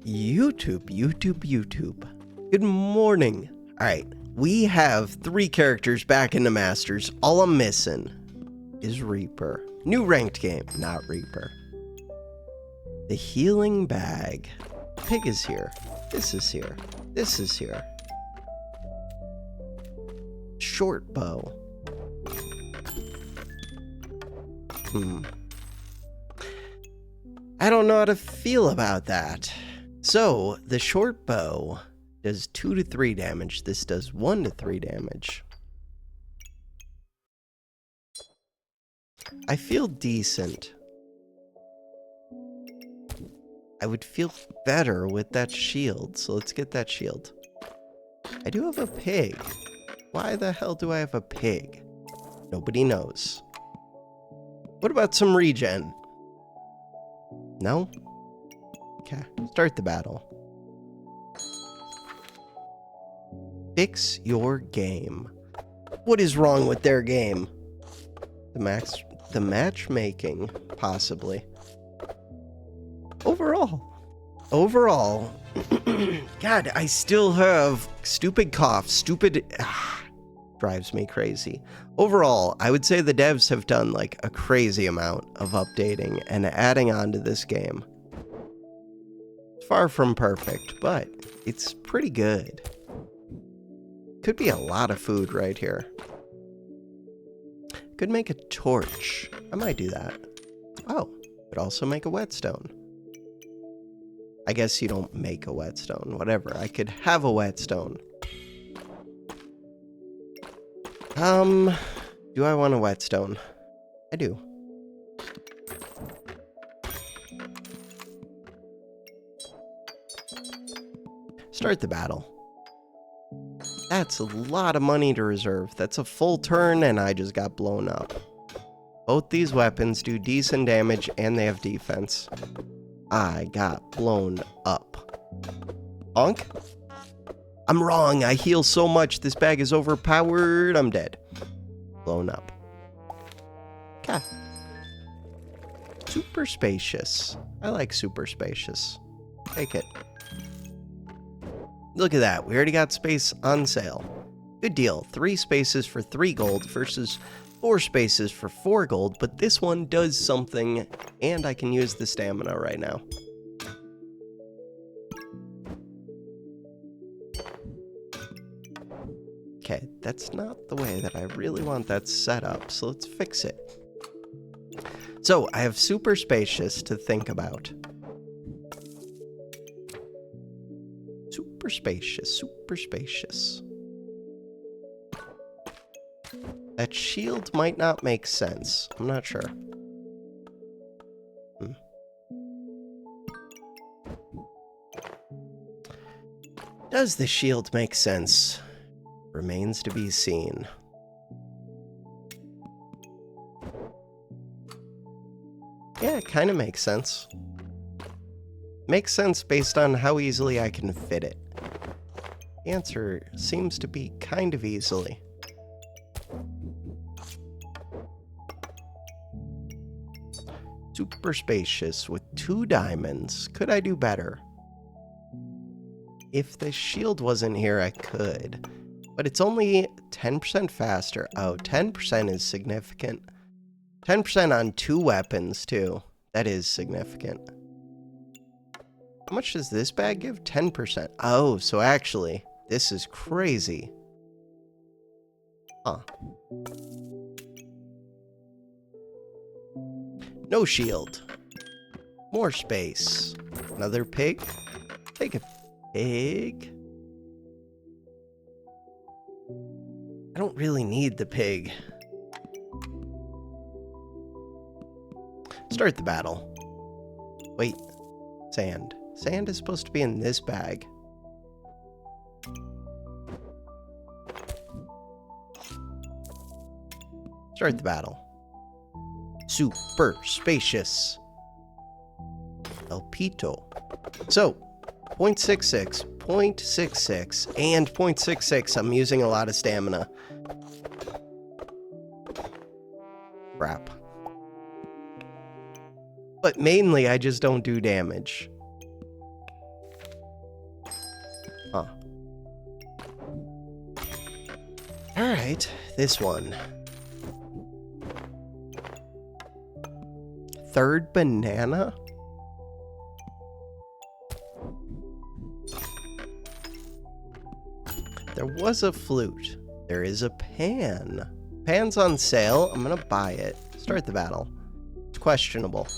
YouTube. Good morning. Alright, we have 3 characters back in the Masters. All I'm missing is Reaper. New ranked game, not Reaper. The healing bag. Pig is here. This is here. This is here. Short bow. I don't know how to feel about that. So, the short bow does 2 to 3 damage. This does 1 to 3 damage. I feel decent. I would feel better with that shield, so let's get that shield. I do have a pig. Why the hell do I have a pig? Nobody knows. What about some regen? No? Okay, start the battle. Fix your game. What is wrong with their game? The matchmaking, possibly. Overall, God, I still have stupid cough, drives me crazy. Overall, I would say the devs have done like a crazy amount of updating and adding on to this game. It's far from perfect, but it's pretty good. Could be a lot of food right here. Could make a torch. I might do that. Oh, could also make a whetstone. I guess you don't make a whetstone. Whatever. I could have a whetstone. Do I want a whetstone? I do. Start the battle. That's a lot of money to reserve. That's a full turn and I just got blown up. Both these weapons do decent damage and they have defense. I got blown up. Honk? I'm wrong. I heal so much. This bag is overpowered. I'm dead. Blown up. Okay. Super spacious. I like super spacious. Take it. Look at that. We already got space on sale. Good deal. 3 spaces for 3 gold versus 4 spaces for 4 gold, but this one does something, and I can use the stamina right now. Okay, that's not the way that I really want that set up, so let's fix it. So, I have super spacious to think about. Super spacious. That shield might not make sense. I'm not sure. Does the shield make sense? Remains to be seen. Yeah, it kind of makes sense. Makes sense based on how easily I can fit it. The answer seems to be kind of easily. Super spacious with 2 diamonds. Could I do better? If the shield wasn't here, I could. But it's only 10% faster. Oh, 10% is significant. 10% on 2 weapons, too. That is significant. How much does this bag give? 10%. Oh, so actually, this is crazy. Huh. No shield. More space. Another pig? Take a pig. I don't really need the pig. Start the battle. Wait. Sand. Sand is supposed to be in this bag. Start the battle. Super spacious. El Pito. So, 0.66, 0.66, and 0.66. I'm using a lot of stamina. Crap. But mainly, I just don't do damage. Huh. Alright, this one. Third banana? There was a flute. There is a pan. Pan's on sale. I'm gonna buy it. Start the battle. It's questionable.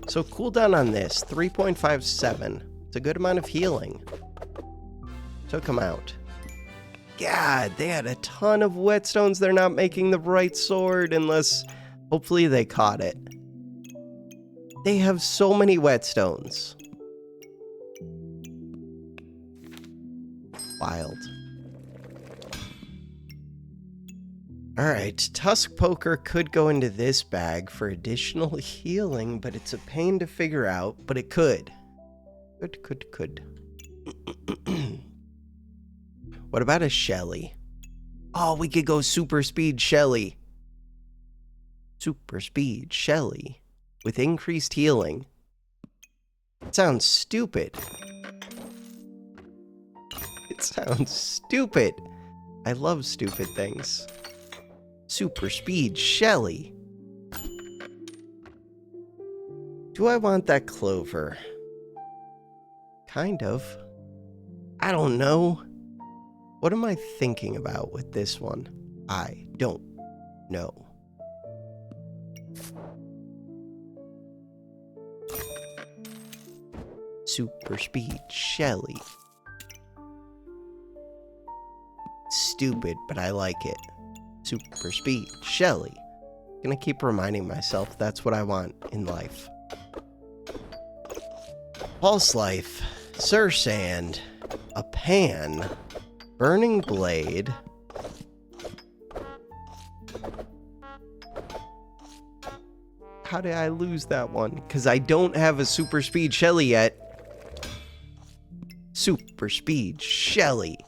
So cooldown on this, 3.57. It's a good amount of healing. Took him out. God, they had a ton of whetstones. They're not making the right sword unless hopefully they caught it. They have so many whetstones. Wild. Alright, Tusk Poker could go into this bag for additional healing, but it's a pain to figure out, but it could. Could. What about a Shelly? Oh, we could go Super Speed Shelly. Super Speed Shelly with increased healing. It sounds stupid. It sounds stupid. I love stupid things. Super Speed Shelly. Do I want that clover? Kind of. I don't know. What am I thinking about with this one? I don't know. Super Speed Shelly. Stupid, but I like it. Super Speed Shelly. Gonna keep reminding myself that's what I want in life. Pulse Life, Sir Sand, a pan, Burning Blade, how did I lose that one? Because I don't have a Super Speed Shelly yet. Super Speed Shelly.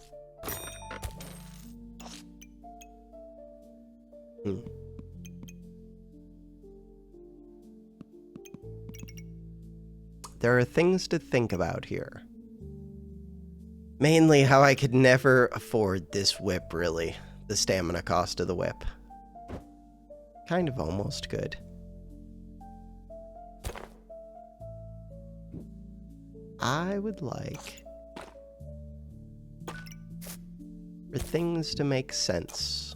There are things to think about here. Mainly how I could never afford this whip, really. The stamina cost of the whip. Kind of almost good. I would like for things to make sense.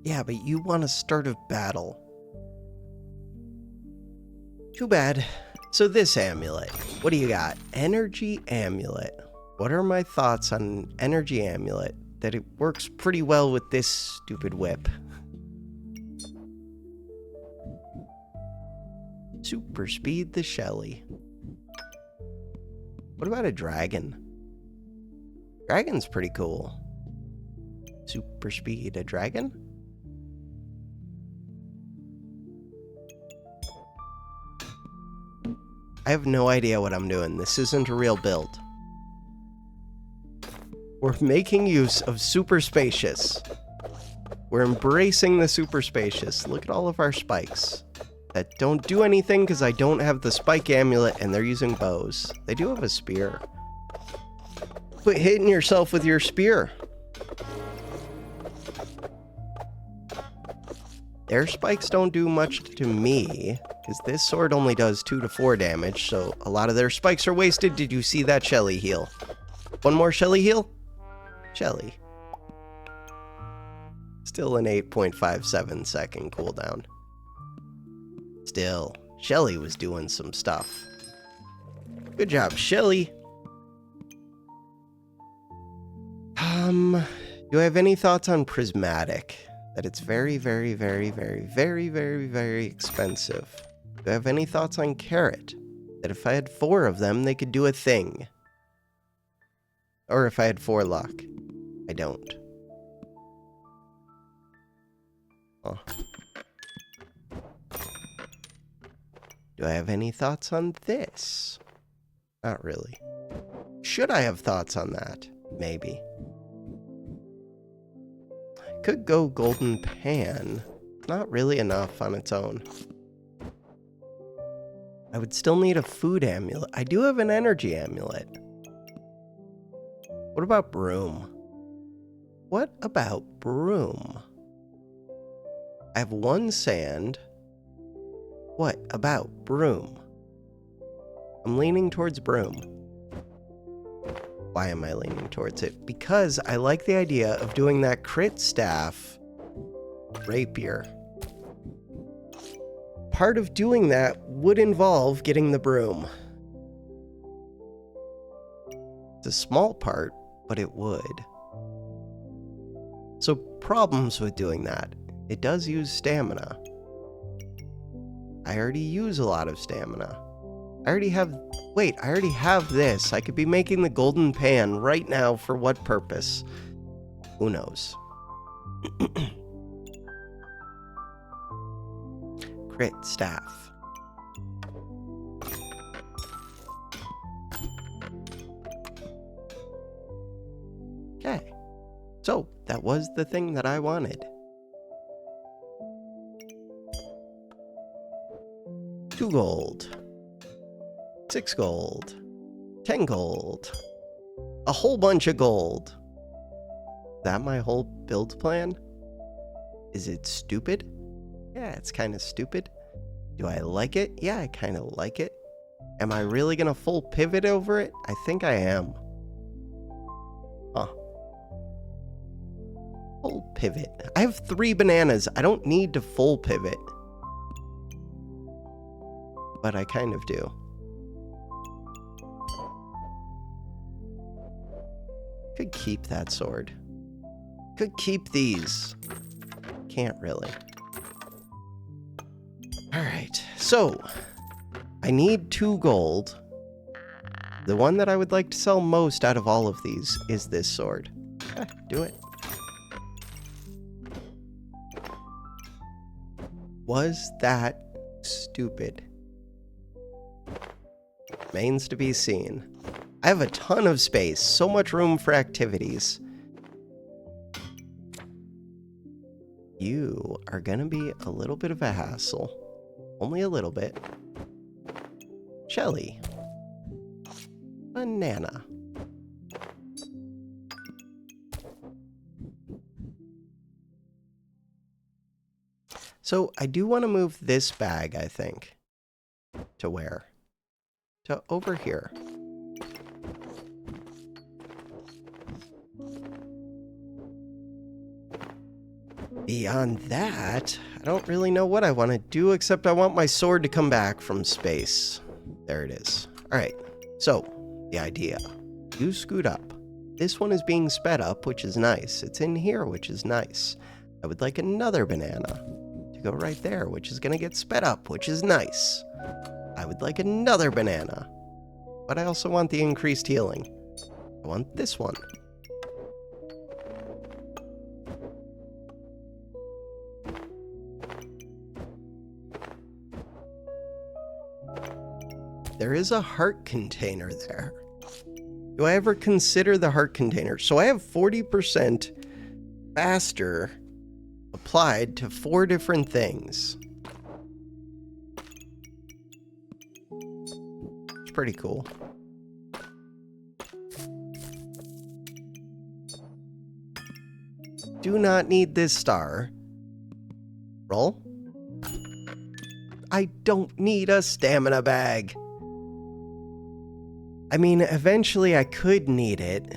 Yeah, but you want to start a battle. Too bad. So this amulet, what do you got? Energy amulet. What are my thoughts on energy amulet? That it works pretty well with this stupid whip. Super Speed the Shelly. What about a dragon? Dragon's pretty cool. Super Speed a dragon? I have no idea what I'm doing. This isn't a real build. We're making use of super spacious. We're embracing the super spacious. Look at all of our spikes. That don't do anything because I don't have the spike amulet and they're using bows. They do have a spear. Quit hitting yourself with your spear. Their spikes don't do much to me, because this sword only does 2 to 4 damage, so a lot of their spikes are wasted. Did you see that Shelly heal? One more Shelly heal? Shelly. Still an 8.57 second cooldown. Still, Shelly was doing some stuff. Good job, Shelly. Do I have any thoughts on Prismatic? That it's very, very, very, very, very, very, very expensive. Do I have any thoughts on Carrot? That if I had 4 of them, they could do a thing. Or if I had 4 luck. I don't. Oh. Do I have any thoughts on this? Not really. Should I have thoughts on that? Maybe. could go golden pan. Not really enough on its own. I would still need a food amulet. I do have an energy amulet. What about broom? What about broom? I have 1 sand. What about broom? I'm leaning towards broom. Why am I leaning towards it? Because I like the idea of doing that crit staff rapier. Part of doing that would involve getting the broom. It's a small part, but it would. So problems with doing that. It does use stamina. I already use a lot of stamina. I already have this. I could be making the golden pan right now for what purpose? Who knows? Crit staff. Okay. So, that was the thing that I wanted. 2 gold. 6 gold. 10 gold. A whole bunch of gold. Is that my whole build plan? Is it stupid? Yeah, it's kind of stupid. Do I like it? Yeah, I kind of like it. Am I really gonna full pivot over it? I think I am. Huh. Full pivot. I have 3 bananas. I don't need to full pivot. But I kind of do. Could keep that sword. Could keep these. Can't really. Alright, so I need 2 gold. The one that I would like to sell most out of all of these is this sword. Do it. Was that stupid? Remains to be seen. I have a ton of space, so much room for activities. You are gonna be a little bit of a hassle. Only a little bit. Shelly. Banana. So I do want to move this bag, I think. To where? To over here. Beyond that, I don't really know what I want to do, except I want my sword to come back from space. There it is. Alright, so, the idea. You scoot up. This one is being sped up, which is nice. It's in here, which is nice. I would like another banana to go right there, which is going to get sped up, which is nice. I would like another banana. But I also want the increased healing. I want this one. There is a heart container there. Do I ever consider the heart container? So I have 40% faster applied to 4 different things. It's pretty cool. Do not need this star. Roll. I don't need a stamina bag. I mean, eventually I could need it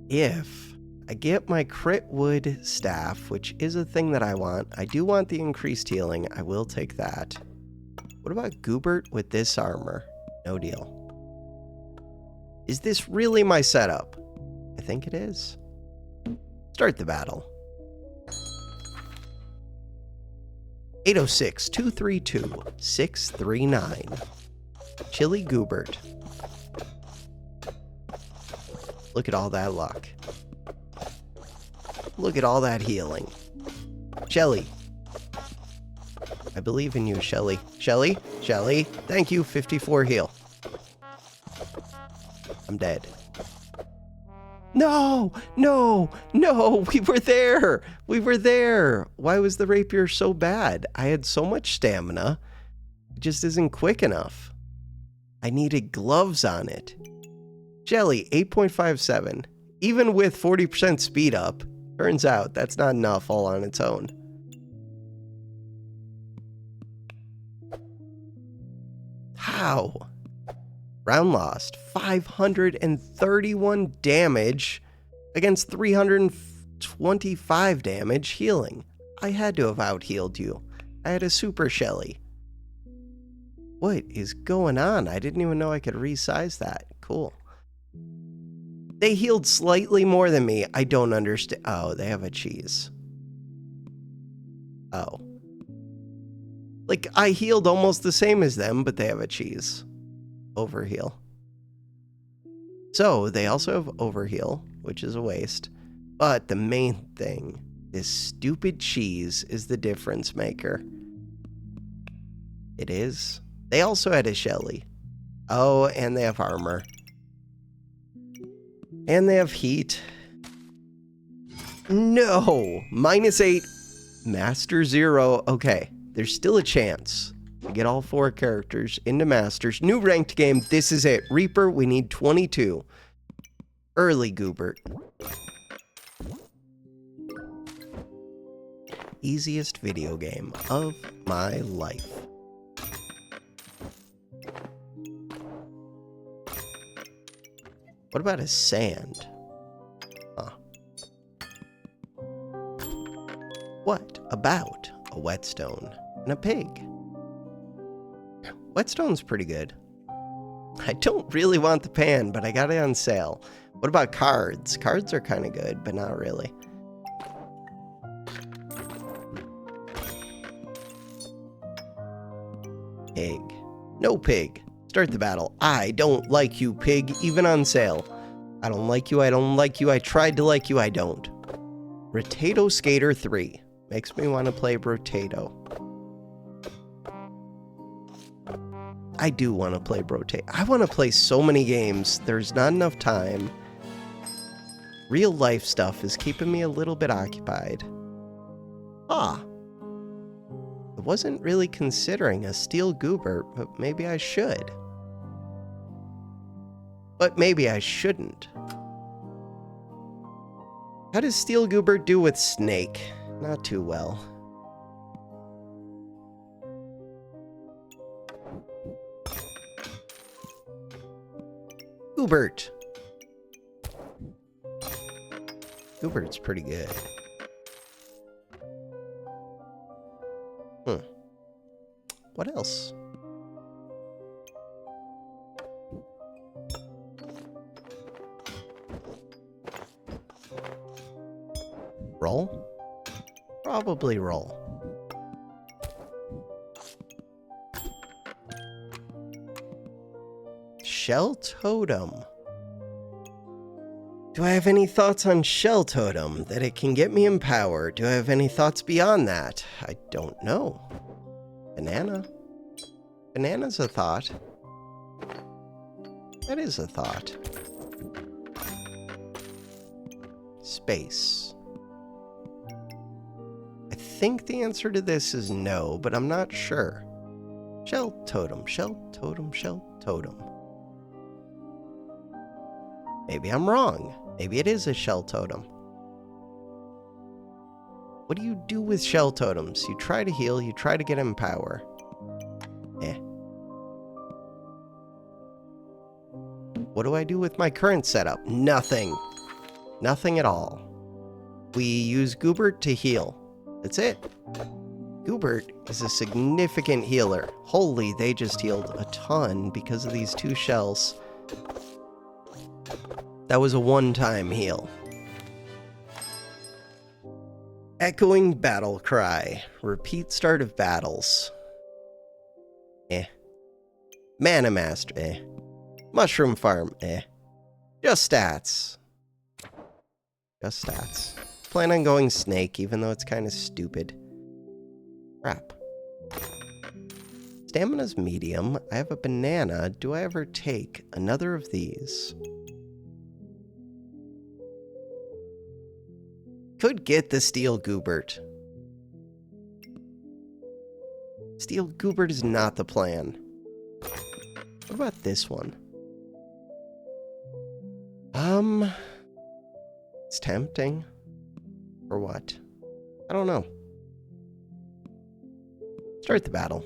if I get my crit wood staff, which is a thing that I want. I do want the increased healing. I will take that. What about Goobert with this armor? No deal. Is this really my setup? I think it is. Start the battle. 806-232-639. Chili Goobert. Look at all that luck. Look at all that healing. Shelly. I believe in you, Shelly. Shelly? Shelly? Thank you, 54 heal. I'm dead. No, no, no, we were there. We were there. Why was the rapier so bad? I had so much stamina. It just isn't quick enough. I needed gloves on it. Jelly, 8.57. Even with 40% speed up, turns out that's not enough all on its own. How? Round lost. 531 damage against 325 damage healing. I had to have out-healed you. I had a super Shelly. What is going on? I didn't even know I could resize that. Cool. They healed slightly more than me. I don't understand. Oh, they have a cheese. Oh. Like, I healed almost the same as them, but they have a cheese. Overheal. So, they also have overheal, which is a waste. But the main thing, this stupid cheese is the difference maker. It is. They also had a Shelly. Oh, and they have armor. And they have heat. No! -8. Master 0. Okay, there's still a chance to get all 4 characters into Masters. New ranked game. This is it. Reaper, we need 22. Early Goobert. Easiest video game of my life. What about a sand? Huh. What about a whetstone and a pig? Whetstone's pretty good. I don't really want the pan, but I got it on sale. What about cards? Cards are kind of good, but not really. Pig. No pig. Start the battle. I don't like you, pig, even on sale. I don't like you, I don't like you, I tried to like you, I don't. Rotato Skater 3. Makes me want to play Rotato. I do want to play Rotato. I want to play so many games. There's not enough time. Real life stuff is keeping me a little bit occupied. Ah. I wasn't really considering a Steel Goobert, but maybe I should. But maybe I shouldn't. How does Steel Goobert do with Snake? Not too well. Goobert. Goobert's pretty good. What else? Roll? Probably roll. Shell Totem. Do I have any thoughts on Shell Totem? That it can get me in power? Do I have any thoughts beyond that? I don't know. Banana? Banana's a thought. That is a thought. Space. I think the answer to this is no, but I'm not sure. Shell Totem, Shell Totem, Shell Totem. Maybe I'm wrong. Maybe it is a Shell Totem. What do you do with Shell Totems? You try to heal, you try to get in power. What do I do with my current setup? Nothing. Nothing at all. We use Goobert to heal. That's it. Goobert is a significant healer. Holy, they just healed a ton because of these 2 shells. That was a one-time heal. Echoing battle cry. Repeat start of battles. Mana Master. Mushroom Farm. Just stats. Just stats. Plan on going Snake, even though it's kind of stupid. Crap. Stamina's medium. I have a banana. Do I ever take another of these? Could get the steel goobert. Steel goobert is not the plan. What about this one? It's tempting. Or what? I don't know. Start the battle.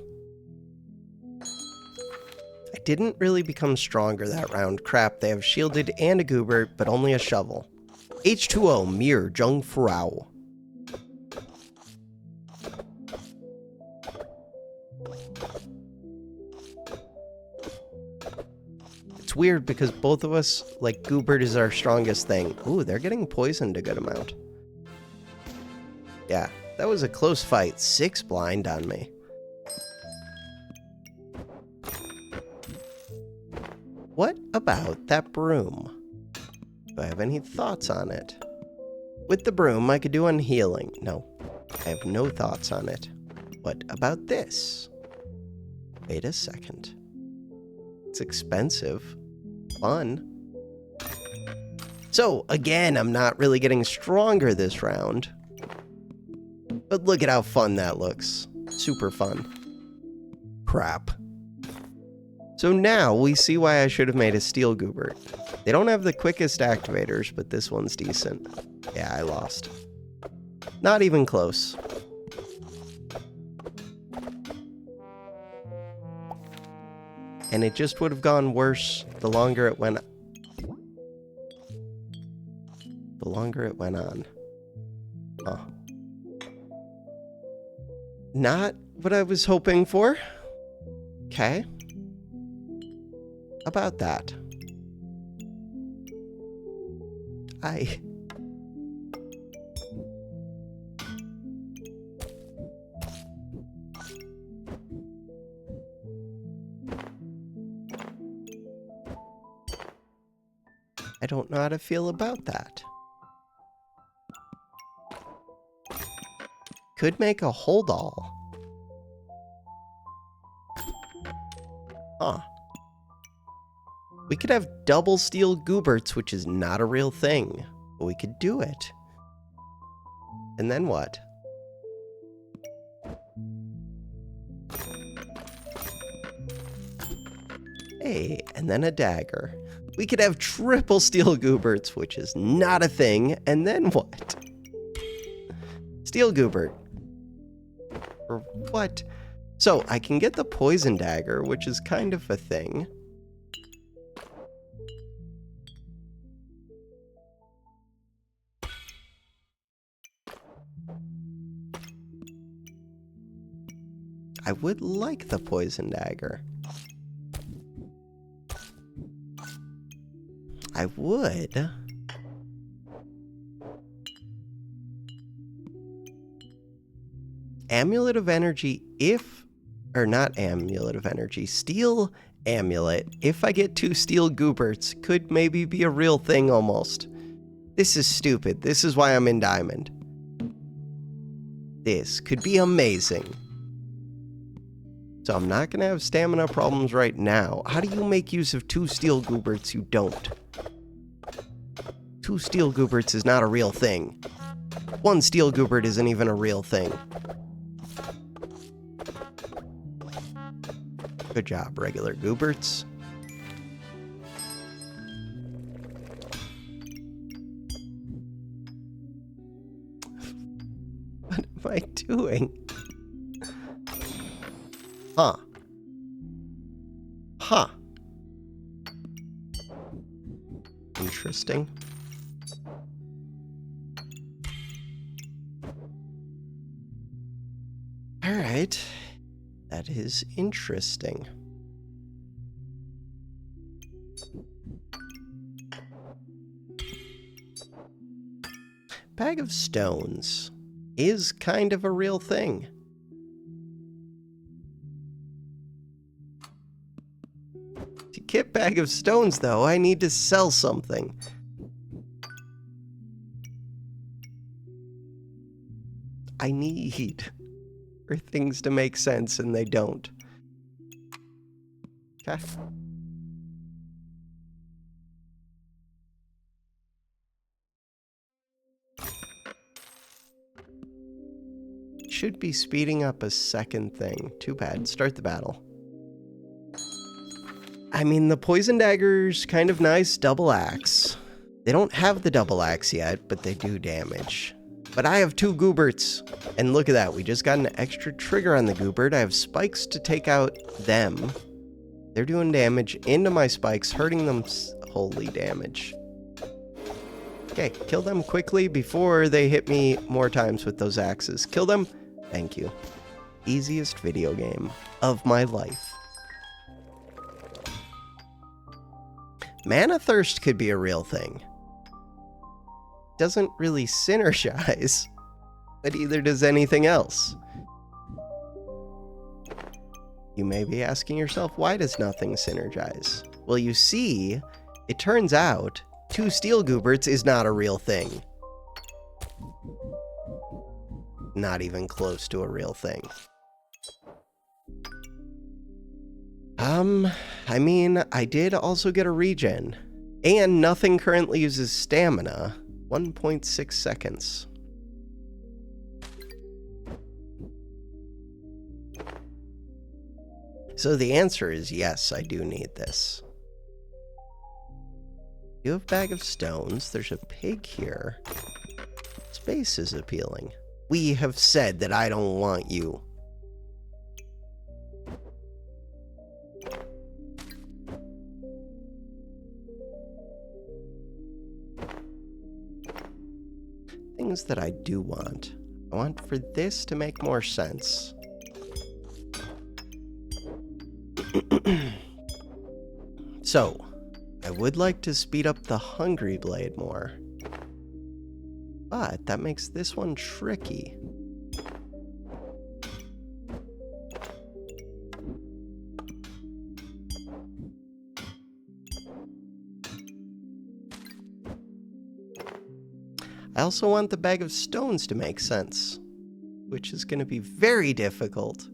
I didn't really become stronger that round. Crap, they have shielded and a goobert, but only a shovel. H2O, Mir, Jungfrau. It's weird because both of us, like, goobert is our strongest thing. Ooh, they're getting poisoned a good amount. Yeah, that was a close fight. 6 blind on me. What about that broom? Do I have any thoughts on it? With the broom, I could do unhealing. No, I have no thoughts on it. What about this? Wait a second. It's expensive. Fun. So, again, I'm not really getting stronger this round. But look at how fun that looks. Super fun. Crap. So now we see why I should have made a steel goobert. They don't have the quickest activators, but this one's decent. Yeah, I lost. Not even close. And it just would have gone worse the longer it went. The longer it went on. Huh. Not what I was hoping for. Okay. About that. I don't know how to feel about that. Could make a hold all. Huh. We could have double steel gooberts, which is not a real thing. But we could do it. And then what? Hey, and then a dagger. We could have triple steel gooberts, which is not a thing. And then what? Steel goobert. Or what? So, I can get the poison dagger, which is kind of a thing. I would like the poison dagger. I would. Amulet of Energy or not Amulet of Energy, Steel Amulet, if I get 2 steel gooberts, could maybe be a real thing almost. This is stupid. This is why I'm in Diamond. This could be amazing. So I'm not going to have stamina problems right now. How do you make use of 2 steel gooberts? You don't. 2 steel gooberts is not a real thing. 1 steel goobert isn't even a real thing. Good job, regular gooberts. What am I doing? Huh. Huh. Interesting. All right. That is interesting. Bag of stones is kind of a real thing. To get bag of stones, though, I need to sell something. I need for things to make sense, and they don't. Okay. should be speeding up a second thing. Too bad. Start the battle. I mean, the poison dagger's kind of nice. Double axe. They don't have the double axe yet, but they do damage. But I have 2 gooberts. And look at that. We just got an extra trigger on the goobert. I have spikes to take out them. They're doing damage into my spikes, hurting them. Holy damage. Okay, kill them quickly before they hit me more times with those axes. Kill them. Thank you. Easiest video game of my life. Mana thirst could be a real thing. Doesn't really synergize, but either does anything else. You may be asking yourself, why does nothing synergize? Well, you see, it turns out 2 steel gooberts is not a real thing. Not even close to a real thing. I mean, I did also get a regen, and nothing currently uses stamina. 1.6 seconds. So the answer is yes, I do need this. You have a bag of stones. There's a pig here. Space is appealing. We have said that I don't want you. Things that I do want. I want for this to make more sense. So, I would like to speed up the Hungry Blade more. But that makes this one tricky. I also want the bag of stones to make sense, which is going to be very difficult.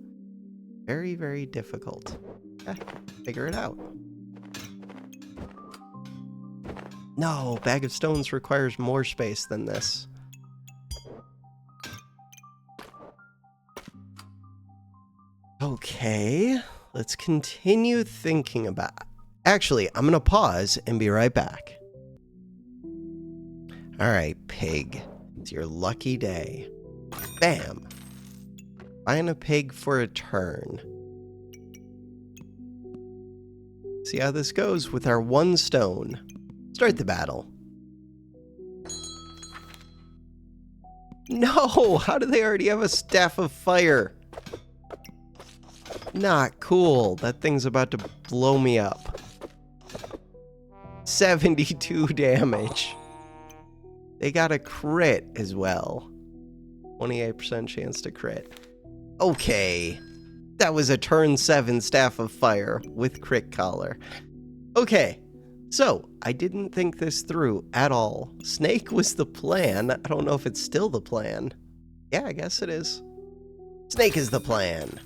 Very, very difficult. Figure it out. No, bag of stones requires more space than this. Okay, let's continue thinking about... Actually, I'm going to pause and be right back. Alright, pig. It's your lucky day. Bam! Find a pig for a turn. See how this goes with our 1 stone. Start the battle. No! How do they already have a staff of fire? Not cool. That thing's about to blow me up. 72 damage. They got a crit as well. 28% chance to crit. Okay. That was a turn 7 Staff of Fire with crit collar. Okay. So, I didn't think this through at all. Snake was the plan. I don't know if it's still the plan. Yeah, I guess it is. Snake is the plan.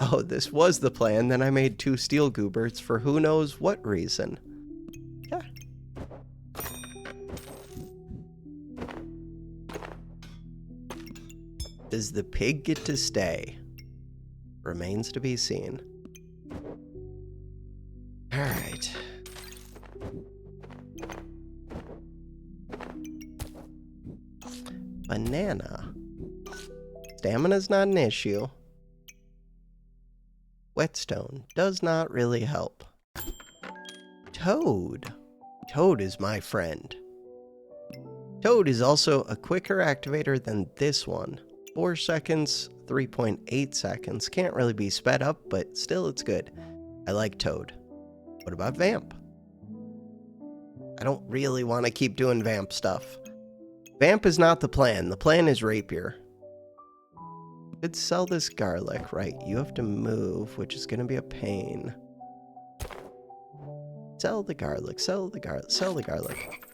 Oh, this was the plan. Then I made 2 steel gooberts for who knows what reason. Yeah. Does the pig get to stay? Remains to be seen. Alright. Banana. Stamina's not an issue. Whetstone does not really help. Toad. Toad is my friend. Toad is also a quicker activator than this one. 4 seconds, 3.8 seconds. Can't really be sped up, but still it's good. I like Toad. What about Vamp? I don't really want to keep doing Vamp stuff. Vamp is not the plan. The plan is Rapier. Could sell this garlic, right? You have to move, which is going to be a pain. Sell the garlic, sell the garlic, sell the garlic.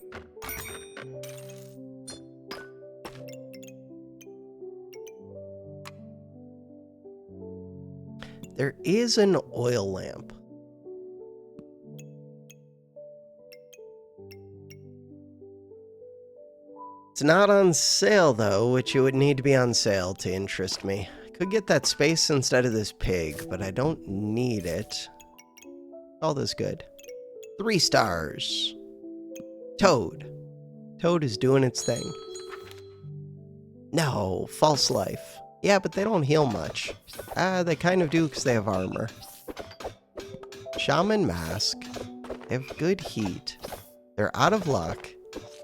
There is an oil lamp. It's not on sale, though, which it would need to be on sale to interest me. I could get that space instead of this pig, but I don't need it. All this good. 3 stars. Toad. Toad is doing its thing. No, false life. Yeah, but they don't heal much. They kind of do because they have armor. Shaman mask. They have good heat. They're out of luck.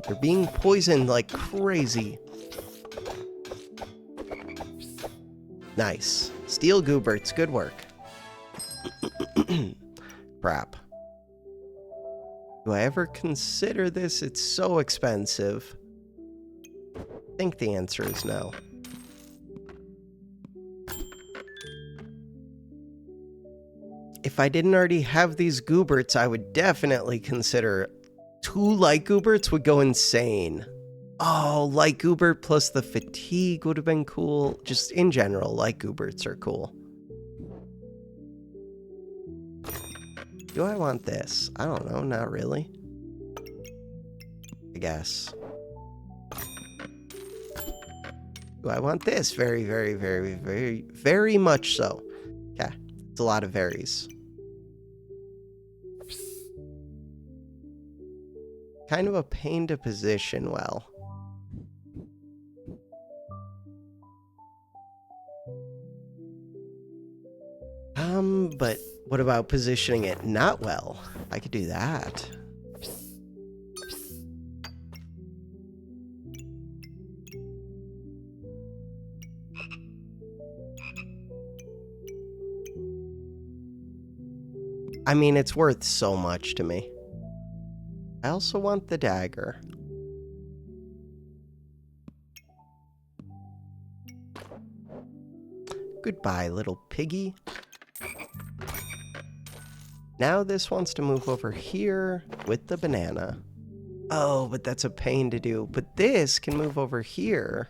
They're being poisoned like crazy. Nice. Steel Gooberts, good work. Crap. Do I ever consider this? It's so expensive. I think the answer is no. If I didn't already have these Gooberts, I would definitely consider 2 light Gooberts would go insane. Oh, light Goobert plus the fatigue would have been cool. Just in general, light Gooberts are cool. Do I want this? I don't know, not really. I guess. Do I want this? Very, very, very, very, very much so. Okay, it's a lot of varies. Kind of a pain to position well. But what about positioning it not well? I could do that. I mean, it's worth so much to me. I also want the dagger. Goodbye, little piggy. Now this wants to move over here with the banana. Oh, but that's a pain to do. But this can move over here.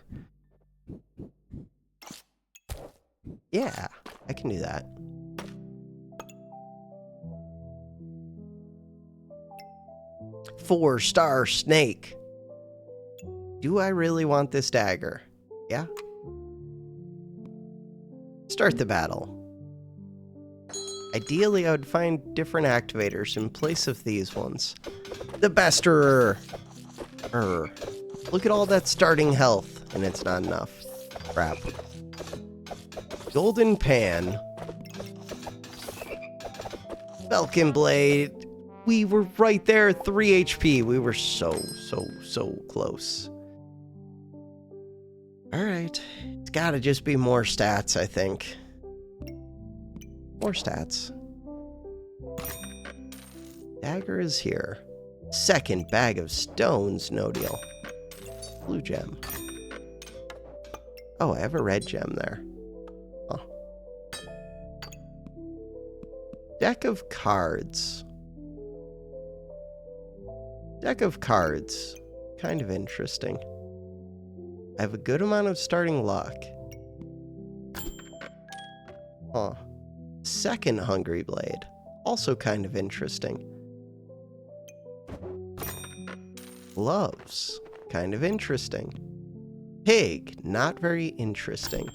Yeah, I can do that. Four-star snake. Do I really want this dagger? Yeah. Start the battle. Ideally, I would find different activators in place of these ones. The besterer. Look at all that starting health, and it's not enough. Crap. Golden pan. Falcon blade. We were right there, 3 HP. We were so close. Alright. It's gotta just be more stats, I think. More stats. Dagger is here. Second bag of stones, no deal. Blue gem. Oh, I have a red gem there. Huh. Deck of cards. Deck of cards. Kind of interesting. I have a good amount of starting luck. Huh. Second Hungry Blade. Also kind of interesting. Gloves. Kind of interesting. Pig. Not very interesting.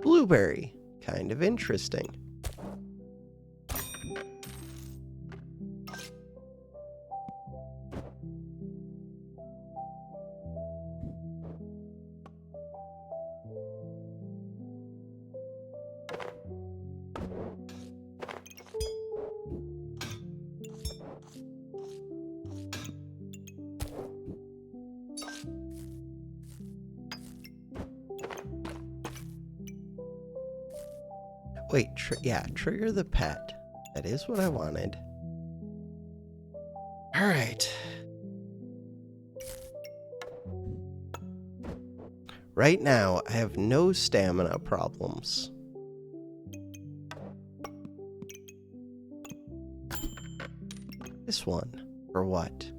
Blueberry. Kind of interesting. Wait, yeah, trigger the pet. That is what I wanted. Alright. Right now, I have no stamina problems. This one. For what?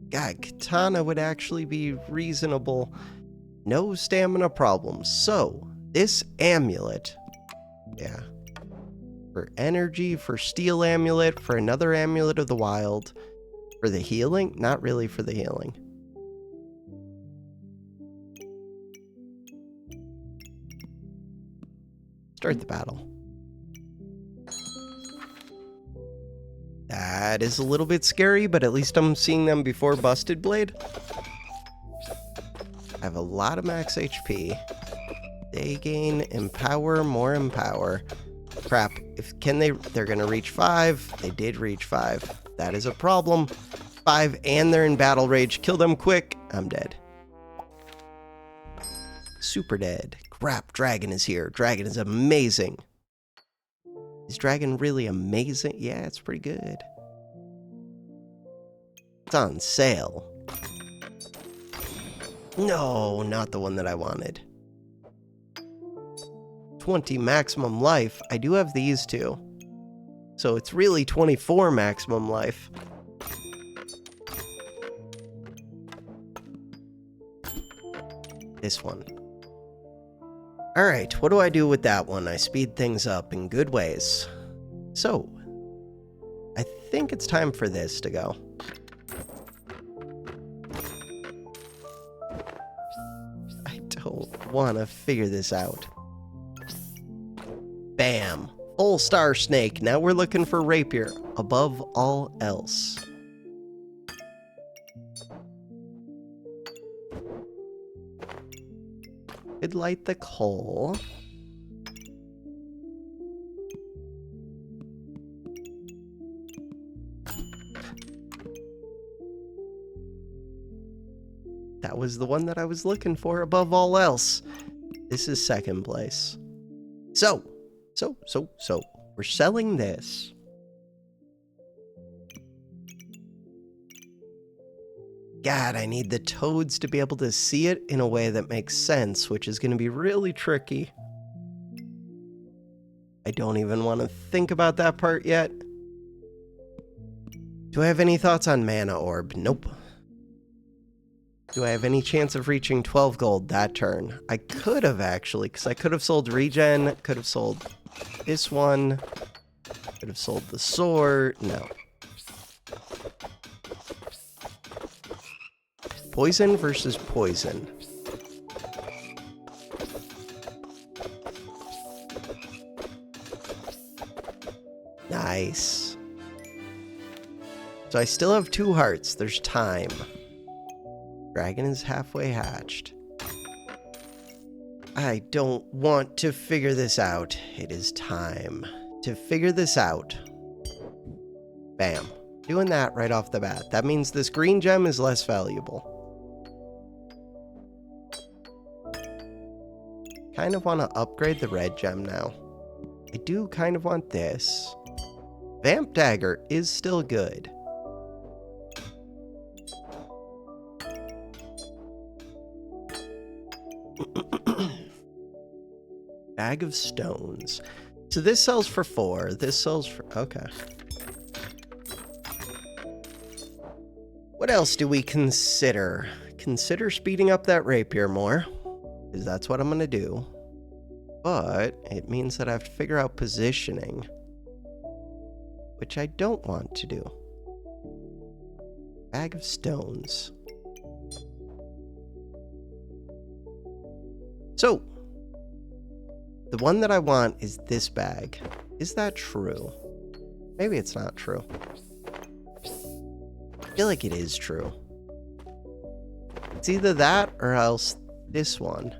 God, Katana would actually be reasonable. No stamina problems. So, this amulet... Yeah. For energy, for steel amulet, for another amulet of the wild. For the healing? Not really for the healing. Start the battle. That is a little bit scary, but at least I'm seeing them before Busted Blade. I have a lot of max HP. They gain Empower, more Empower. Crap, they're gonna reach 5. They did reach 5. That is a problem. 5, and they're in Battle Rage. Kill them quick. I'm dead. Super dead. Crap, Dragon is here. Dragon is amazing. Is Dragon really amazing? Yeah, it's pretty good. It's on sale. No, not the one that I wanted. 20 maximum life. I do have these two. So it's really 24 maximum life. This one. Alright, what do I do with that one? I speed things up in good ways. So, I think it's time for this to go. I don't want to figure this out. Bam! Full Star Snake. Now we're looking for Rapier above all else. Could light the coal. That was the one that I was looking for above all else. This is second place. So, we're selling this. God, I need the toads to be able to see it in a way that makes sense, which is going to be really tricky. I don't even want to think about that part yet. Do I have any thoughts on Mana Orb? Nope. Do I have any chance of reaching 12 gold that turn? I could have, actually, because I could have sold Regen, could have sold this one, could have sold the sword. No. Poison versus poison. Nice. So I still have 2 hearts. There's time. Dragon is halfway hatched. I don't want to figure this out. It is time to figure this out. Bam. Doing that right off the bat. That means this green gem is less valuable. Kind of want to upgrade the red gem now. I do kind of want this. Vamp Dagger is still good. Bag of stones. So this sells for 4. This sells for... Okay. What else do we consider? Consider speeding up that rapier more, because that's what I'm going to do. But it means that I have to figure out positioning, which I don't want to do. Bag of stones. So, the one that I want is this bag. Is that true? Maybe it's not true. I feel like it is true. It's either that or else this one.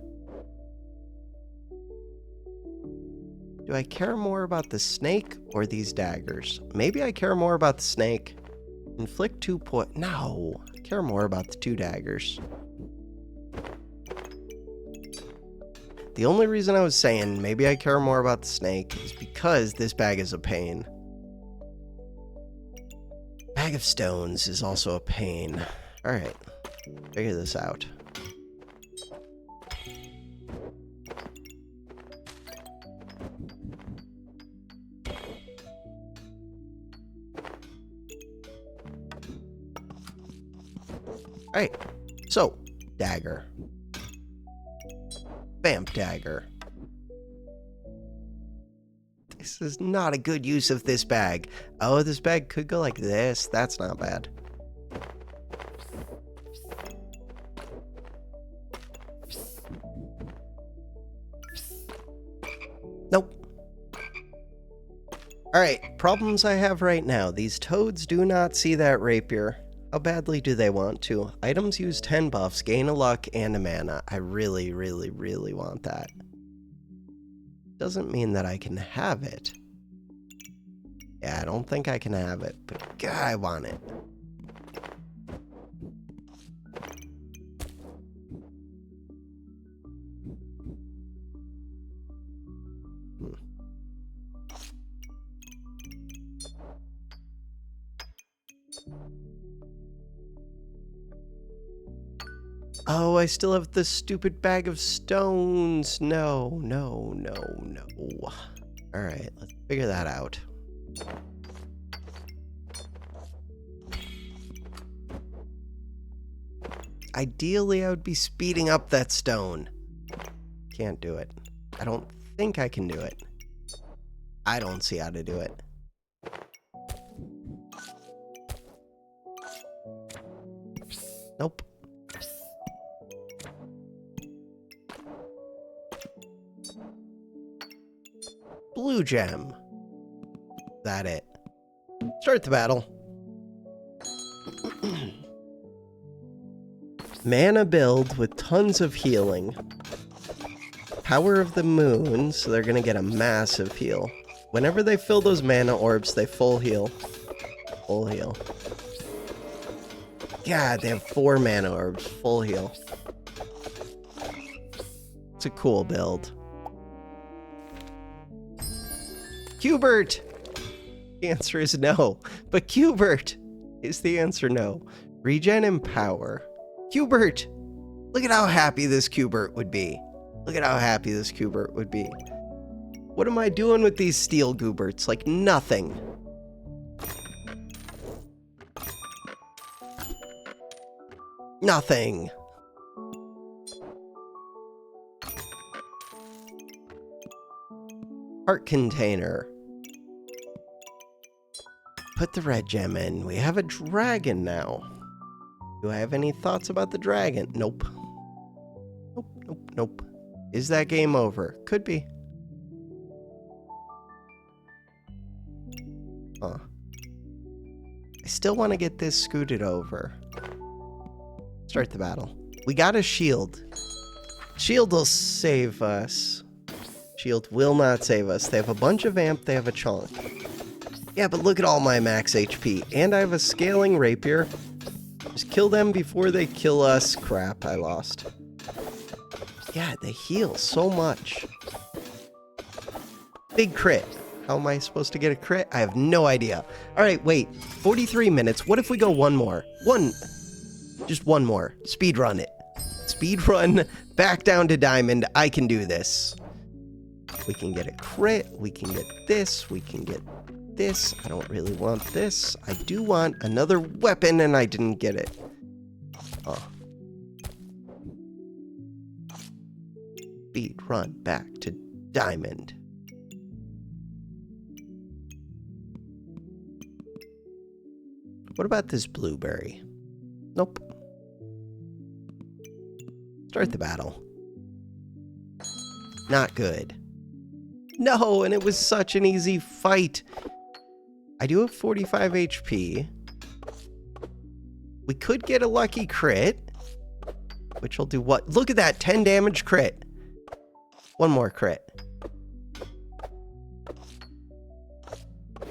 Do I care more about the snake or these daggers? Maybe I care more about the snake. Inflict 2 point. No, I care more about the 2 daggers. The only reason I was saying maybe I care more about the snake is because this bag is a pain. Bag of stones is also a pain. Alright, figure this out. Alright, so, dagger. Vamp Dagger. This is not a good use of this bag. Oh, this bag could go like this. That's not bad. Nope. Alright, problems I have right now. These toads do not see that rapier. How badly do they want to? Items use 10 buffs, gain a luck, and a mana. I really, really, really want that. Doesn't mean that I can have it. Yeah, I don't think I can have it, but God, I want it. Oh, I still have the stupid bag of stones. No, no, no, no. Alright, let's figure that out. Ideally, I would be speeding up that stone. Can't do it. I don't think I can do it. I don't see how to do it. Nope. Blue gem. That it. Start the battle. Mana build with tons of healing. Power of the moon, so they're gonna get a massive heal. Whenever they fill those mana orbs, they full heal. Full heal. God, they have 4 mana orbs. Full heal. It's a cool build. Cubert! The answer is no. But Cubert is the answer no. Regen and power. Cubert! Look at how happy this Cubert would be. Look at how happy this Cubert would be. What am I doing with these steel Gooberts? Like nothing. Nothing. Heart container. Put the red gem in. We have a dragon now. Do I have any thoughts about the dragon? Nope. Nope, nope, nope. Is that game over? Could be. Huh. I still want to get this scooted over. Start the battle. We got a shield. Shield will save us. Shield will not save us. They have a bunch of amp, they have a chunk. Yeah, but look at all my max HP. And I have a scaling rapier. Just kill them before they kill us. Crap, I lost. Yeah, they heal so much. Big crit. How am I supposed to get a crit? I have no idea. Alright, wait. 43 minutes. What if we go one more? Just one more. Speed run it. Speed run back down to diamond. I can do this. We can get a crit. We can get this. We can get this. I don't really want this. I do want another weapon, and I didn't get it. Oh. Speed run back to diamond. What about this blueberry? Nope. Start the battle. Not good. No, and it was such an easy fight. I do have 45 HP. We could get a lucky crit. Which will do what? Look at that, 10 damage crit. One more crit.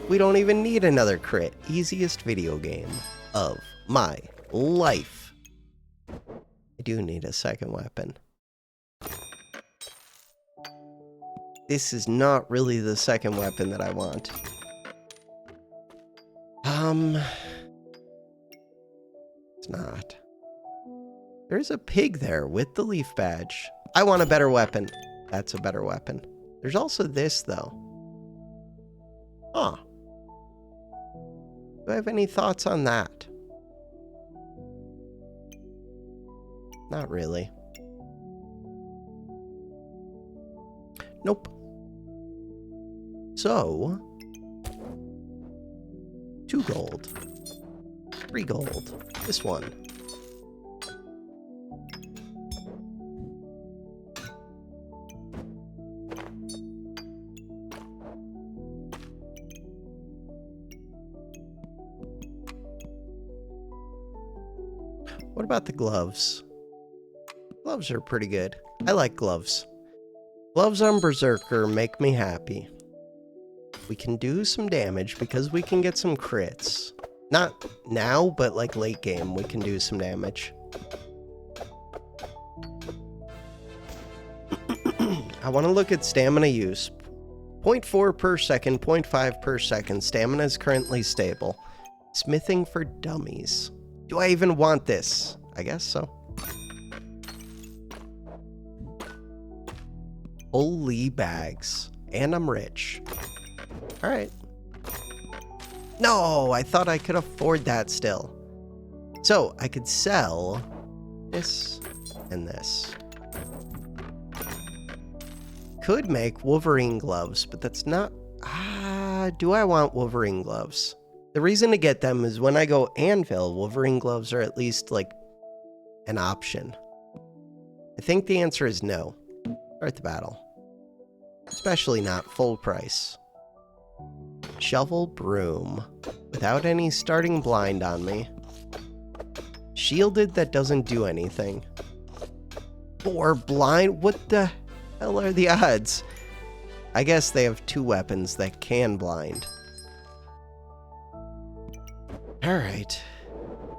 We don't even need another crit. Easiest video game of my life. I do need a second weapon. This is not really the second weapon that I want. It's not. There's a pig there with the leaf badge. I want a better weapon. That's a better weapon. There's also this, though. Huh. Do I have any thoughts on that? Not really. Nope. So, 2 gold. 3 gold. This one. What about the gloves? Gloves are pretty good. I like gloves. Gloves on Berserker make me happy. We can do some damage because we can get some crits. Not now, but like late game, we can do some damage. I want to look at stamina use. 0.4 per second, 0.5 per second. Stamina is currently stable. Smithing for dummies. Do I even want this? I guess so. Holy bags. And I'm rich. Alright. No, I thought I could afford that still. So, I could sell this and this. Could make Wolverine gloves, but that's not... do I want Wolverine gloves? The reason to get them is when I go Anvil, Wolverine gloves are at least, like, an option. I think the answer is no. Start the battle. Especially not full price. Shovel broom. Without any starting blind on me. Shielded that doesn't do anything. Or blind? What the hell are the odds? I guess they have 2 weapons that can blind. Alright.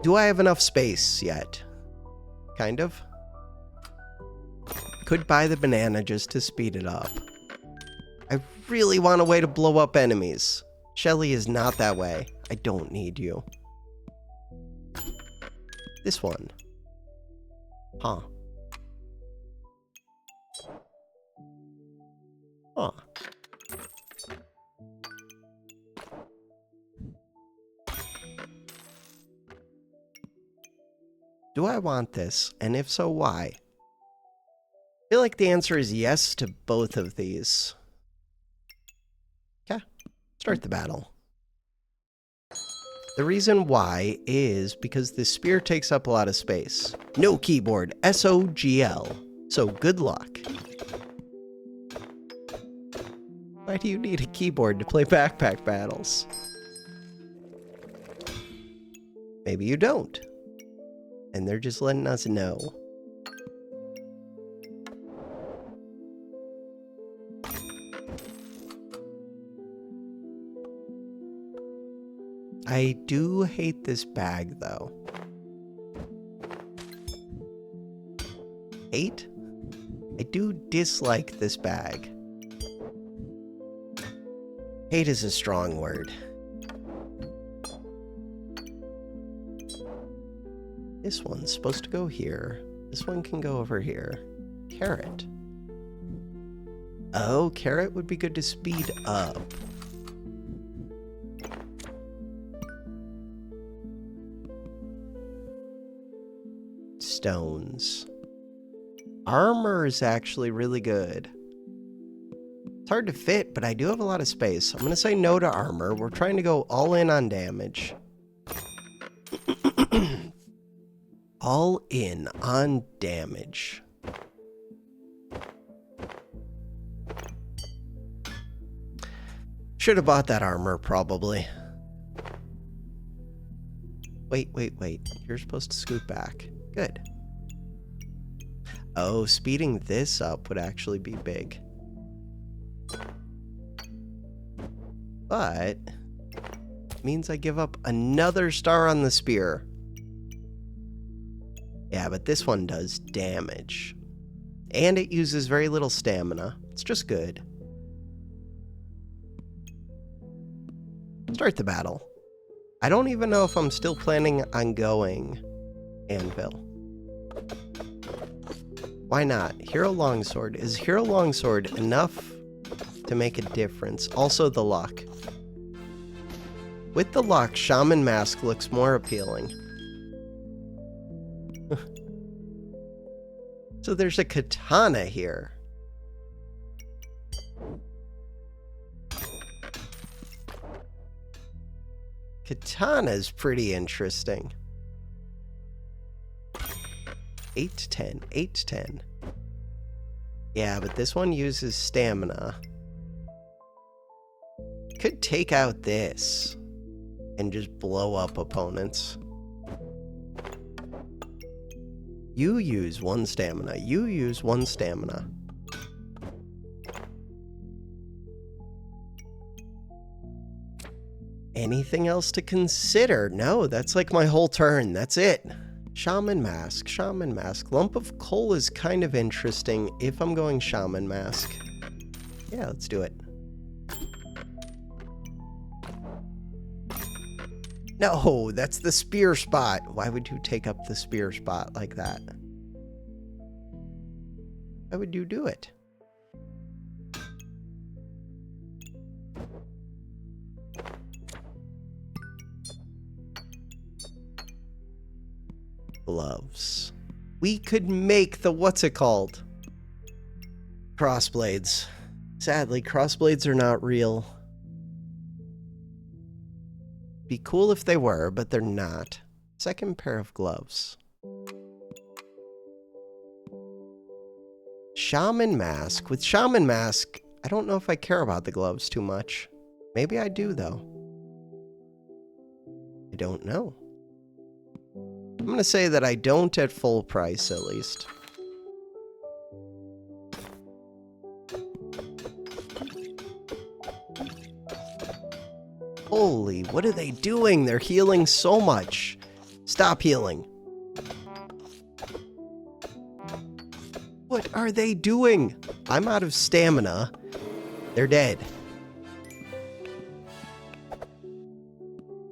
Do I have enough space yet? Kind of. Could buy the banana just to speed it up. I really want a way to blow up enemies. Shelly is not that way. I don't need you. This one. Huh. Huh. Do I want this? And if so, why? I feel like the answer is yes to both of these. Okay. Start the battle. The reason why is because the spear takes up a lot of space. No keyboard. SOGL. So good luck. Why do you need a keyboard to play backpack battles? Maybe you don't. And they're just letting us know. I do hate this bag, though. Hate? I do dislike this bag. Hate is a strong word. This one's supposed to go here. This one can go over here. Carrot. Oh, carrot would be good to speed up. Stones. Armor is actually really good. It's hard to fit, but I do have a lot of space. I'm going to say no to armor. We're trying to go all in on damage. All in on damage. Should have bought that armor, probably. Wait. You're supposed to scoot back. Good. Oh, speeding this up would actually be big. But means I give up another star on the spear. Yeah, but this one does damage. And it uses very little stamina. It's just good. Start the battle. I don't even know if I'm still planning on going Anvil. Why not? Hero Longsword. Is Hero Longsword enough to make a difference? Also the luck. With the luck, Shaman Mask looks more appealing. So there's a katana here. Katana's pretty interesting. 8 to 10, 8 to 10. Yeah, but this one uses stamina. Could take out this and just blow up opponents. You use 1 stamina. You use 1 stamina. Anything else to consider? No, that's like my whole turn. That's it. Shaman mask. Shaman mask. Lump of coal is kind of interesting if I'm going shaman mask. Yeah, let's do it. No, that's the spear spot. Why would you take up the spear spot like that? Why would you do it? Gloves. We could make the what's it called? Crossblades. Sadly, crossblades are not real. Be cool if they were, but they're not. Second pair of gloves. Shaman mask. With shaman mask, I don't know if I care about the gloves too much. Maybe I do, though. I don't know. I'm going to say that I don't at full price, at least. Holy, what are they doing? They're healing so much. Stop healing. What are they doing? I'm out of stamina. They're dead.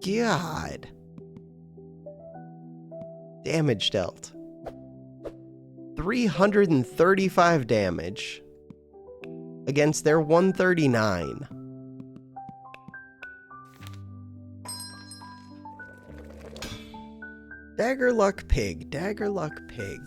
God. Damage dealt. 335 damage against their 139. Dagger luck pig. Dagger luck pig.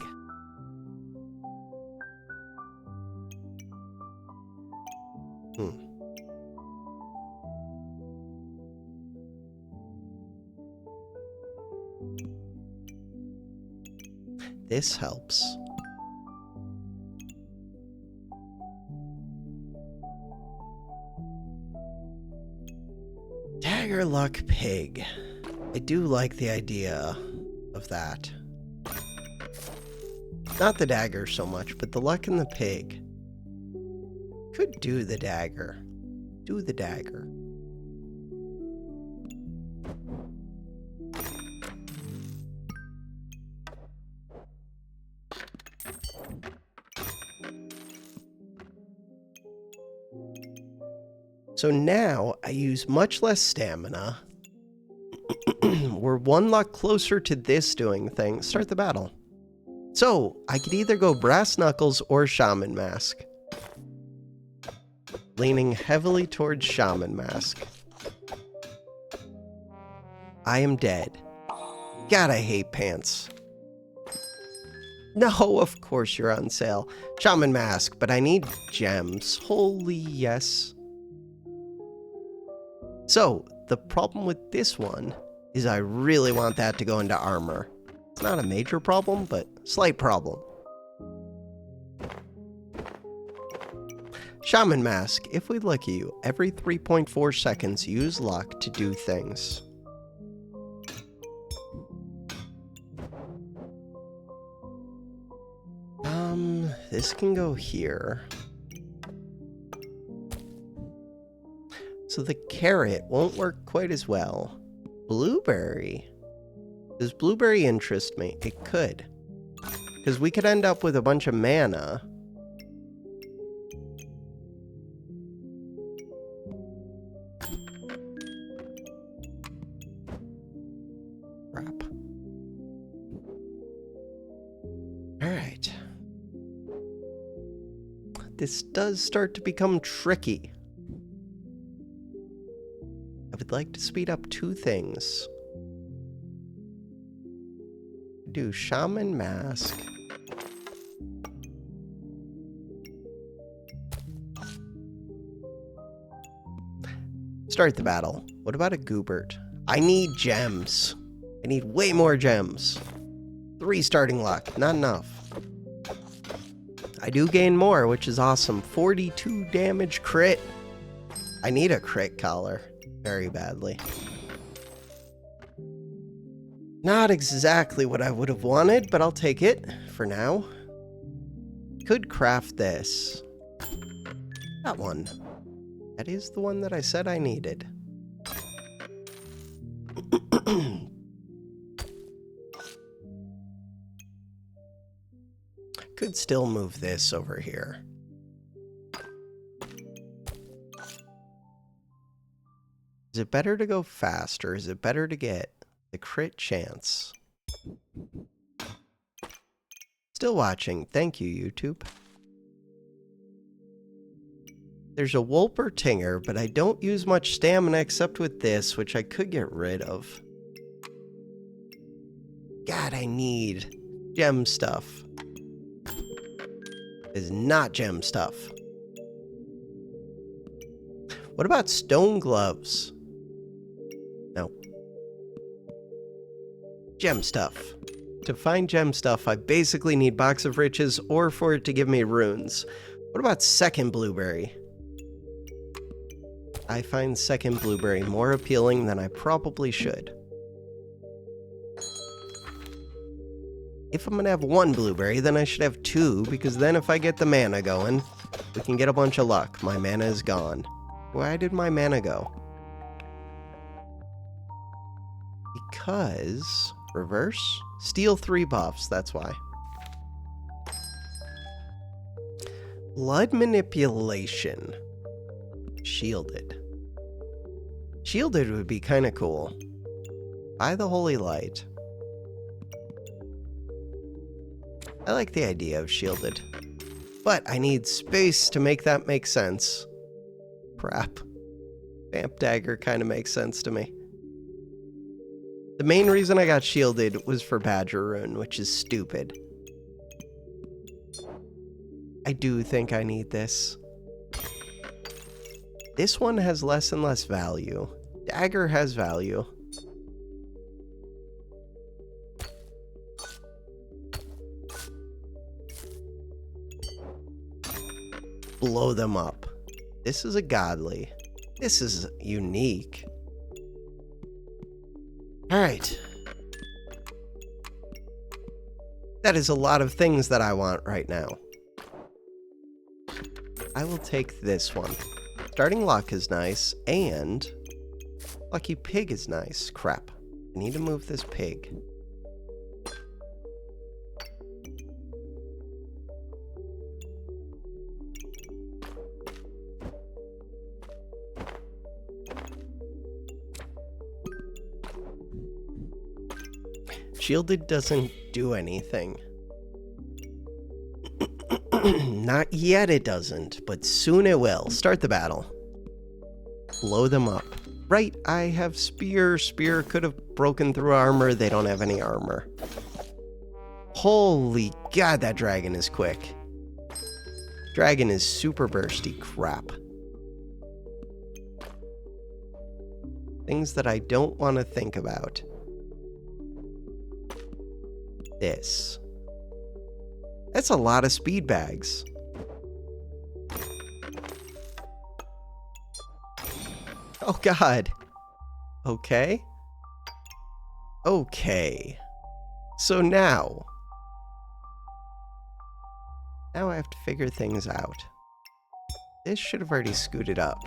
This helps. Dagger luck pig. I do like the idea of that. Not the dagger so much, but the luck and the pig. Could do the dagger. Do the dagger. So now I use much less stamina. We're 1 luck closer to this doing thing. Start the battle. So I could either go brass knuckles or shaman mask. Leaning heavily towards shaman mask. I am dead. God, I hate pants. No, of course you're on sale. Shaman mask, but I need gems. Holy yes. So, the problem with this one is I really want that to go into armor. It's not a major problem, but slight problem. Shaman mask. If we look at you, every 3.4 seconds, use luck to do things. This can go here. So the carrot won't work quite as well. Blueberry. Does blueberry interest me? It could. Because we could end up with a bunch of mana. Crap. Alright. This does start to become tricky. I would like to speed up 2 things. Do shaman mask. Start the battle. What about a goobert? I need gems. I need way more gems. 3 starting luck, not enough. I do gain more, which is awesome. 42 damage crit. I need a crit collar very badly. Not exactly what I would have wanted, but I'll take it for now. Could craft this. That one. That is the one that I said I needed. Could still move this over here. Is it better to go fast, or is it better to get the crit chance? Still watching. Thank you, YouTube. There's a Wolpertinger, but I don't use much stamina except with this, which I could get rid of. God, I need gem stuff. It's not gem stuff. What about stone gloves? No. Gem stuff. To find gem stuff, I basically need Box of Riches or for it to give me runes. What about second blueberry? I find second blueberry more appealing than I probably should. If I'm gonna have one blueberry, then I should have two, because then if I get the mana going, we can get a bunch of luck. My mana is gone. Why did my mana go? Because... reverse? Steal 3 buffs, that's why. Blood manipulation. Shielded. Shielded would be kind of cool. Buy the Holy Light. I like the idea of shielded. But I need space to make that make sense. Crap. Vamp Dagger kind of makes sense to me. The main reason I got shielded was for Badger Rune, which is stupid. I do think I need this. This one has less and less value. Dagger has value. Blow them up. This is a godly. This is unique. Alright. That is a lot of things that I want right now. I will take this one. Starting luck is nice, and lucky pig is nice. Crap. I need to move this pig. Shielded doesn't do anything. Not yet it doesn't, but soon it will. Start the battle. Blow them up. Right, I have spear. Spear could have broken through armor. They don't have any armor. Holy god, that dragon is quick. Dragon is super bursty. Crap. Things that I don't want to think about. This. That's a lot of speed bags. Oh god. Okay. Okay. So now I have to figure things out. This should have already scooted up.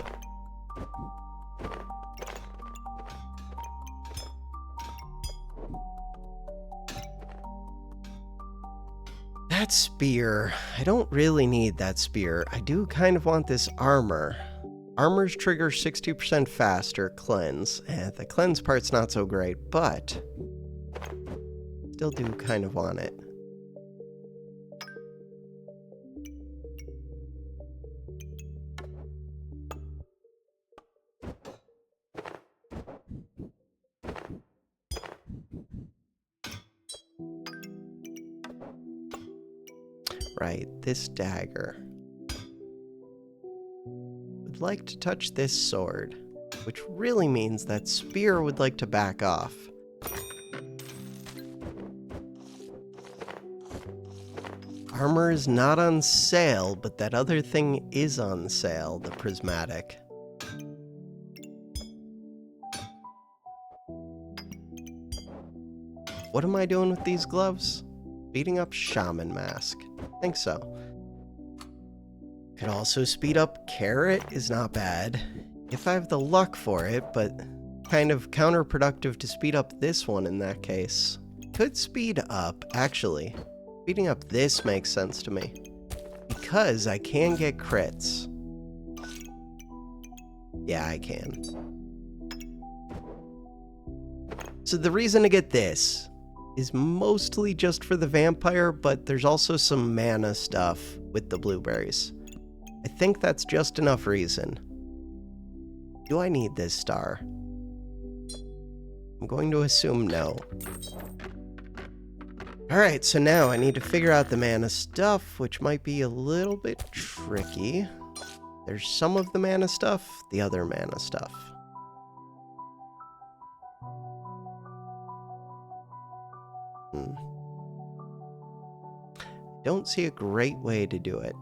That spear. I don't really need that spear. I do kind of want this armor. Armors trigger 60% faster. Cleanse. The cleanse part's not so great, but still do kind of want it. Right, this dagger. Would like to touch this sword, which really means that spear would like to back off. Armor is not on sale, but that other thing is on sale, the prismatic. What am I doing with these gloves? Speeding up Shaman mask. I think so. Could also speed up Carrot is not bad. If I have the luck for it, but kind of counterproductive to speed up this one in that case. Could speed up, actually. Speeding up this makes sense to me. Because I can get crits. Yeah, I can. So the reason to get this is mostly just for the vampire, but there's also some mana stuff with the blueberries. I think that's just enough reason. Do I need this star? I'm going to assume no. Alright, so now I need to figure out the mana stuff, which might be a little bit tricky. There's some of the mana stuff, the other mana stuff. Don't see a great way to do it.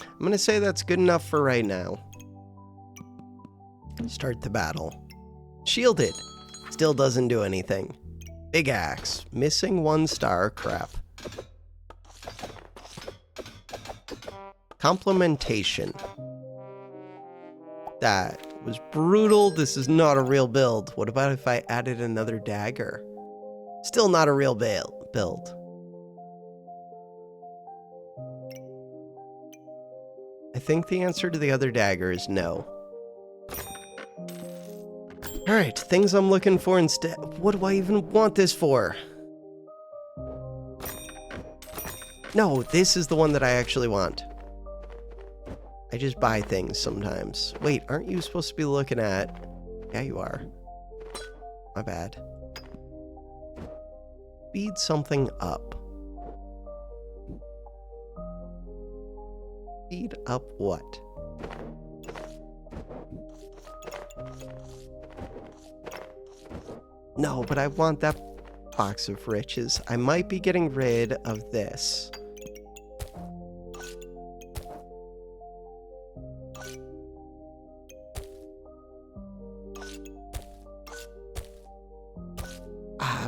I'm going to say that's good enough for right now. Start the battle. Shielded. Still doesn't do anything. Big axe. Missing 1 star. Crap. Complementation. That was brutal. This is not a real build. What about if I added another dagger? Still not a real build. I think the answer to the other dagger is no. Alright, things I'm looking for instead. What do I even want this for? No, this is the one that I actually want. I just buy things sometimes. Wait, aren't you supposed to be looking at... Yeah, you are. My bad. Speed something up. Speed up what? No, but I want that box of riches. I might be getting rid of this.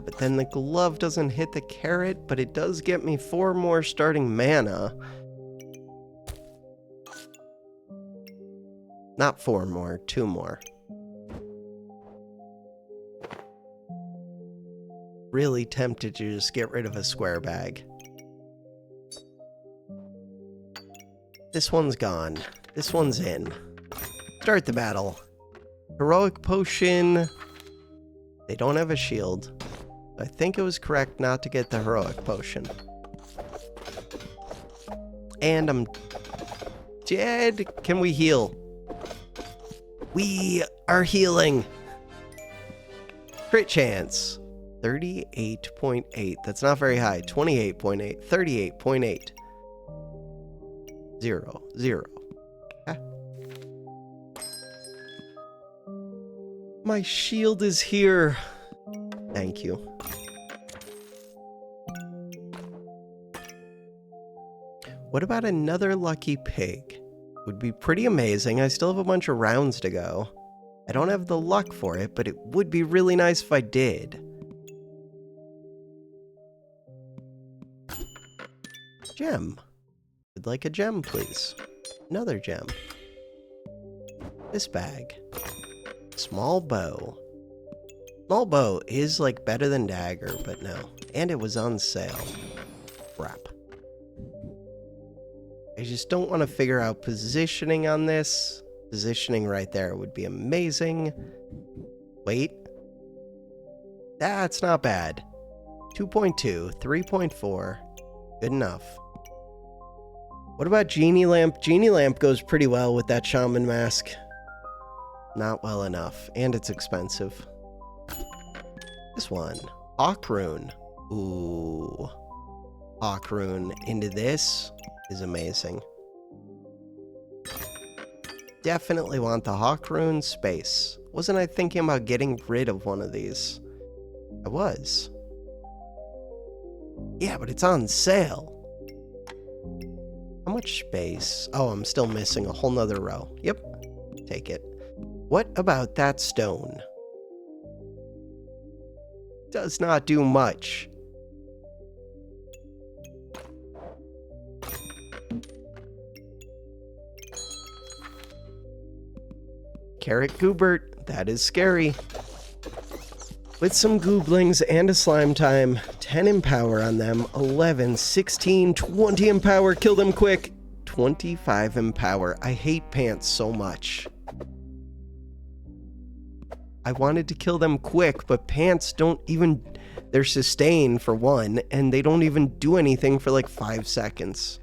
But then the glove doesn't hit the carrot, but it does get me 4 more starting mana. Not 4 more, 2 more. Really tempted to just get rid of a square bag. This one's gone. This one's in. Start the battle. Heroic potion. They don't have a shield. I think it was correct not to get the heroic potion. And I'm dead. Can we heal? We are healing. Crit chance. 38.8. That's not very high. 28.8. 38.8. 0. 0. Ah. My shield is here. Thank you. What about another lucky pig? Would be pretty amazing. I still have a bunch of rounds to go. I don't have the luck for it, but it would be really nice if I did. Gem. Would like a gem, please. Another gem. This bag. Small bow. Small bow is like better than dagger, but no. And it was on sale. Crap. I just don't want to figure out positioning on this. Positioning right there would be amazing. Wait. That's not bad. 2.2, 3.4. Good enough. What about Genie Lamp? Genie Lamp goes pretty well with that Shaman mask. Not well enough. And it's expensive. This one. Hawk Rune. Ooh. Hawk Rune into this is amazing. Definitely want the Hawk Rune space. Wasn't I thinking about getting rid of one of these? I was. Yeah, but it's on sale. How much space? Oh, I'm still missing a whole nother row. Yep. Take it. What about that stone? Does not do much. Carrot Goobert, that is scary. With some Gooblings and a slime time, 10 in power on them, 11, 16, 20 in power, kill them quick, 25 in power. I hate Pants so much. I wanted to kill them quick, but Pants don't even, they're sustained for one, and they don't even do anything for like 5 seconds.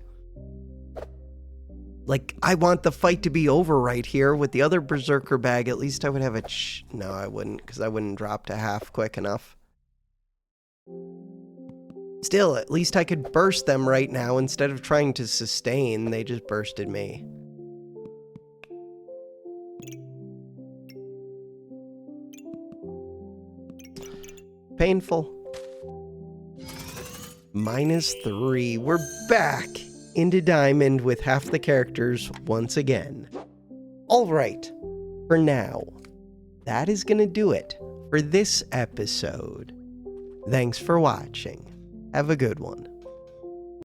Like, I want the fight to be over right here. With the other Berserker bag, at least I would have a no, I wouldn't, because I wouldn't drop to half quick enough. Still, at least I could burst them right now instead of trying to sustain. They just bursted me. Painful. -3. We're back into Diamond with half the characters once again. Alright, for now, that is gonna do it for this episode. Thanks for watching. Have a good one.